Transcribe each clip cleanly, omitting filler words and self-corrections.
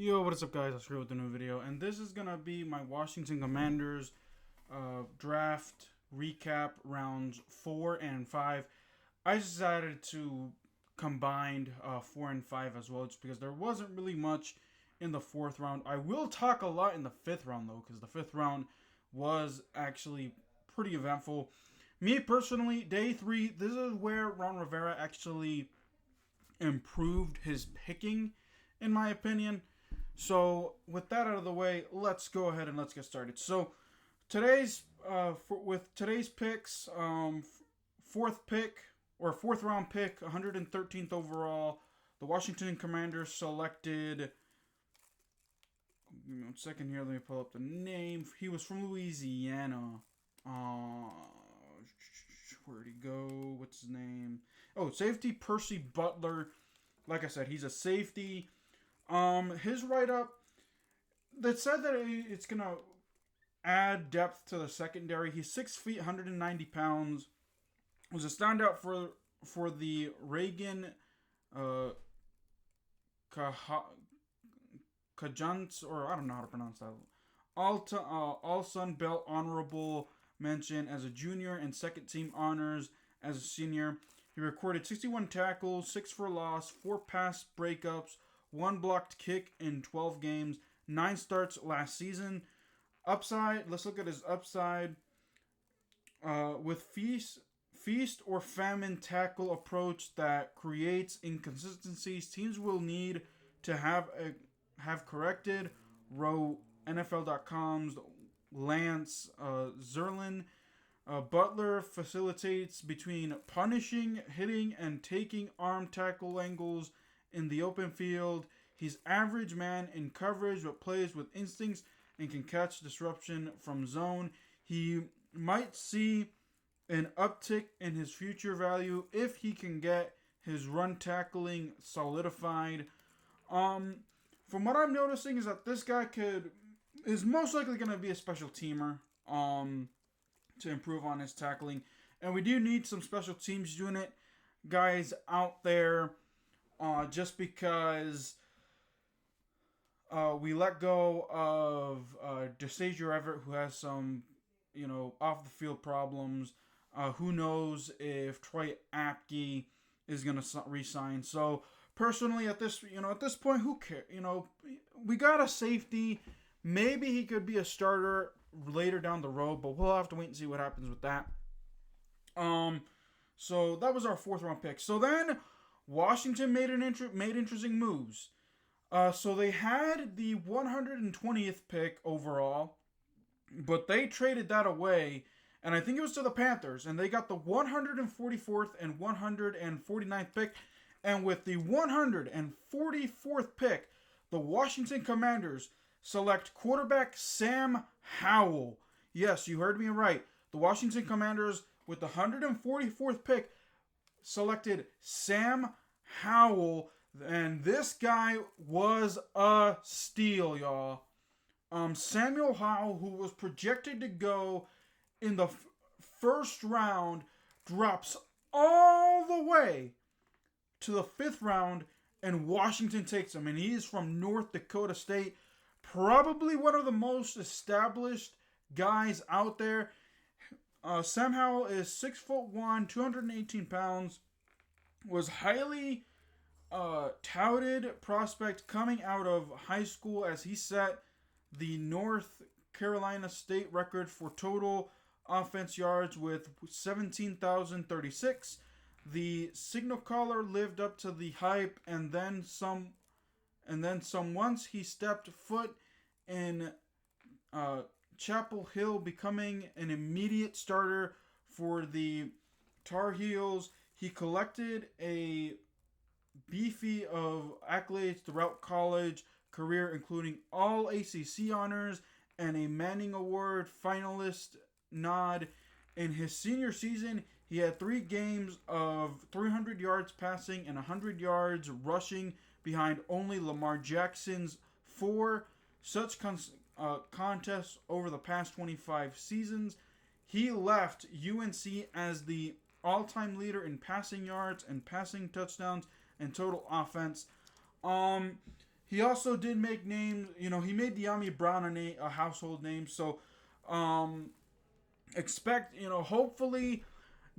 Yo, what is up, guys? Let's go with the new video, and this is gonna be my Washington Commanders draft recap rounds 4 and 5. I decided to combine 4 and 5 as well, just because there wasn't really much in the 4th round. I will talk a lot in the 5th round though, because the 5th round was actually pretty eventful. Me personally, day 3, this is where Ron Rivera actually improved his picking, in my opinion. So with that out of the way, let's go ahead and let's get started. So today's with today's picks, 4th pick or 4th round pick, 113th overall, the Washington Commanders selected. Give me 1 second here. Let me pull up the name. He was from Louisiana. Where'd he go? What's his name? Oh, safety Percy Butler. Like I said, he's a safety. His write-up, that said that it's going to add depth to the secondary. He's 6 feet, 190 pounds. Was a standout for the Reagan Kajans, or I don't know how to pronounce that. All Sun Belt honorable mention as a junior and second team honors as a senior. He recorded 61 tackles, 6 for loss, 4 pass breakups, 1 blocked kick in 12 games, 9 starts last season. Upside, let's look at his upside. With feast or famine tackle approach that creates inconsistencies, teams will need to have corrected. Row NFL.com's Lance Zerlin. Butler facilitates between punishing, hitting, and taking arm tackle angles in the open field. He's average man in coverage, but plays with instincts and can catch disruption from zone. He might see an uptick in his future value if he can get his run tackling solidified. From what I'm noticing is that this guy is most likely going to be a special teamer to improve on his tackling. And we do need some special teams unit guys out there. Just because we let go of DeSager Everett, who has some, off the field problems. Who knows if Troy Apke is going to resign? So personally, at this point, who cares? We got a safety. Maybe he could be a starter later down the road, but we'll have to wait and see what happens with that. So that was our 4th round pick. So then Washington made interesting moves. So they had the 120th pick overall, but they traded that away, and I think it was to the Panthers, and they got the 144th and 149th pick. And with the 144th pick, the Washington Commanders select quarterback Sam Howell. Yes, you heard me right. The Washington Commanders, with the 144th pick, selected Sam Howell, and this guy was a steal, y'all. Samuel Howell, who was projected to go in the first round, drops all the way to the 5th round, and Washington takes him. And he is from North Dakota State, probably one of the most established guys out there. Sam Howell is 6'1", 218 pounds. Was highly touted prospect coming out of high school, as he set the North Carolina State record for total offense yards with 17,036. The signal caller lived up to the hype, and then some. Once he stepped foot in Chapel Hill, becoming an immediate starter for the Tar Heels. He collected a beefy of accolades throughout college career, including all ACC honors and a Manning Award finalist nod. In his senior season, he had 3 games of 300 yards passing and 100 yards rushing, behind only Lamar Jackson's 4 such contests over the past 25 seasons. He left UNC as the all-time leader in passing yards and passing touchdowns and total offense. he also did make names. You know, he made De'Ami Brown a household name. So, expect, hopefully.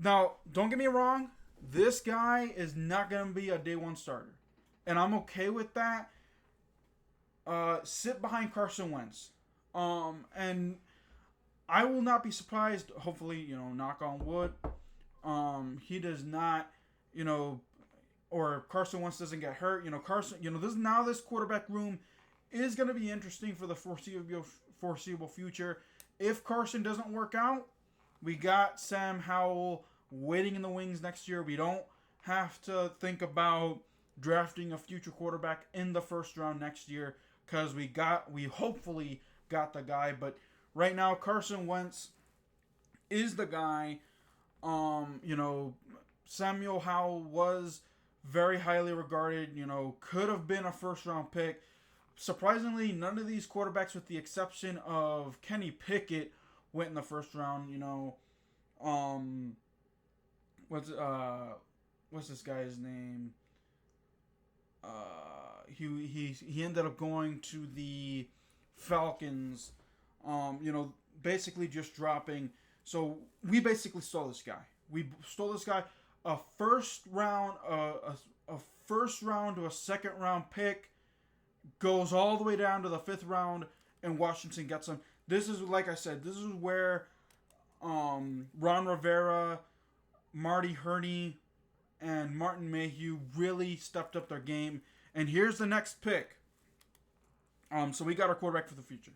Now, don't get me wrong. This guy is not going to be a day one starter. And I'm okay with that. Sit behind Carson Wentz. And I will not be surprised, hopefully, knock on wood. He does not, or Carson Wentz doesn't get hurt. Carson, this quarterback room is going to be interesting for the foreseeable future. If Carson doesn't work out, we got Sam Howell waiting in the wings next year. We don't have to think about drafting a future quarterback in the first round next year because we hopefully got the guy. But right now, Carson Wentz is the guy. Samuel Howell was very highly regarded, could have been a first round pick. Surprisingly, none of these quarterbacks, with the exception of Kenny Pickett, went in the first round. What's this guy's name? He ended up going to the Falcons. Basically just dropping. So we basically stole this guy. A first round to a second round pick goes all the way down to the 5th round, and Washington gets him. This is, like I said, this is where Ron Rivera, Marty Hurney, and Martin Mayhew really stepped up their game. And here's the next pick. So we got our quarterback for the future.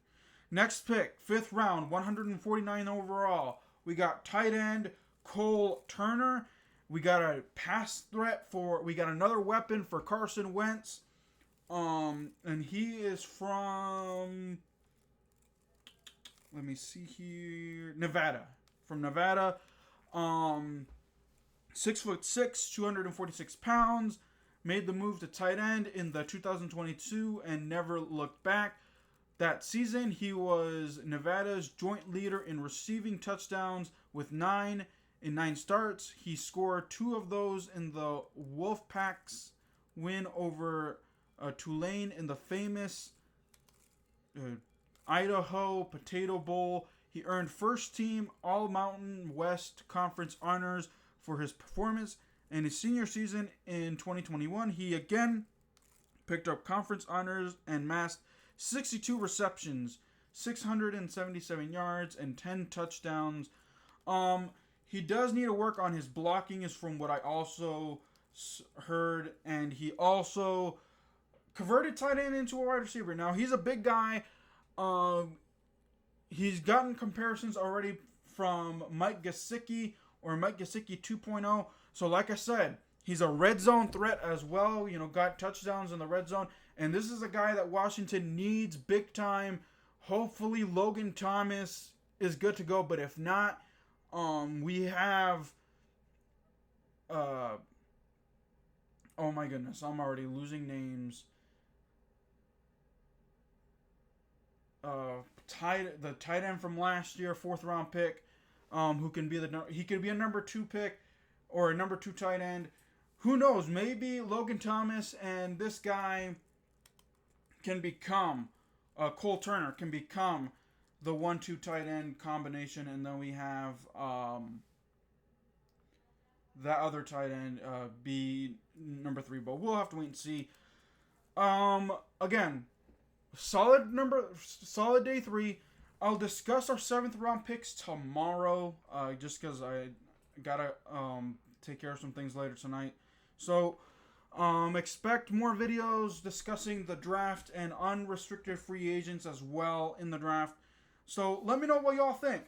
Next pick, 5th round, 149 overall. We got tight end Cole Turner. We got a pass threat we got another weapon for Carson Wentz. And he is from, let me see here, Nevada. From Nevada. 6'6", 246 pounds. Made the move to tight end in the 2022 and never looked back. That season, he was Nevada's joint leader in receiving touchdowns with 9 in 9 starts. He scored 2 of those in the Wolfpack's win over Tulane in the famous Idaho Potato Bowl. He earned first team All-Mountain West Conference honors for his performance. In his senior season in 2021, he again picked up conference honors and amassed 62 receptions, 677 yards, and 10 touchdowns. He does need to work on his blocking, is from what I also heard, and he also converted tight end into a wide receiver. Now, he's a big guy. He's gotten comparisons already from Mike Gesicki or Mike Gesicki 2.0. So, like I said, he's a red zone threat as well. Got touchdowns in the red zone. And this is a guy that Washington needs big time. Hopefully, Logan Thomas is good to go. But if not, we have... oh my goodness, I'm already losing names. The tight end from last year, 4th round pick, who can be he could be a number 2 pick or a number 2 tight end. Who knows? Maybe Logan Thomas and this guy can become Cole Turner can become the 1-2 tight end combination, and then we have that other tight end be number 3. But we'll have to wait and see. Again, solid day 3. I'll discuss our 7th round picks tomorrow, just because I gotta take care of some things later tonight. So expect more videos discussing the draft and unrestricted free agents as well in the draft. So let me know what y'all think.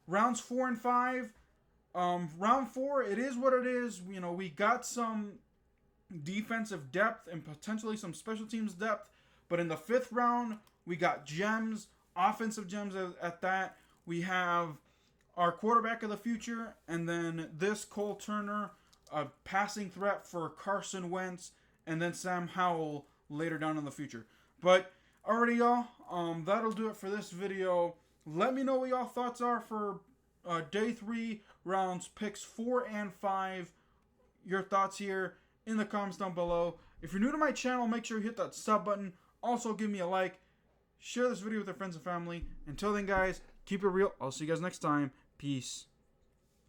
Rounds 4 and 5. Round 4, it is what it is. We got some defensive depth and potentially some special teams depth. But in the 5th round, we got gems, offensive gems at that. We have our quarterback of the future, and then this Cole Turner, a passing threat for Carson Wentz, and then Sam Howell later down in the future. But alrighty, y'all, that'll do it for this video. Let me know what y'all thoughts are for day 3 rounds, picks 4 and 5. Your thoughts here in the comments down below. If you're new to my channel, make sure you hit that sub button. Also, give me a like. Share this video with your friends and family. Until then, guys, keep it real. I'll see you guys next time. Peace.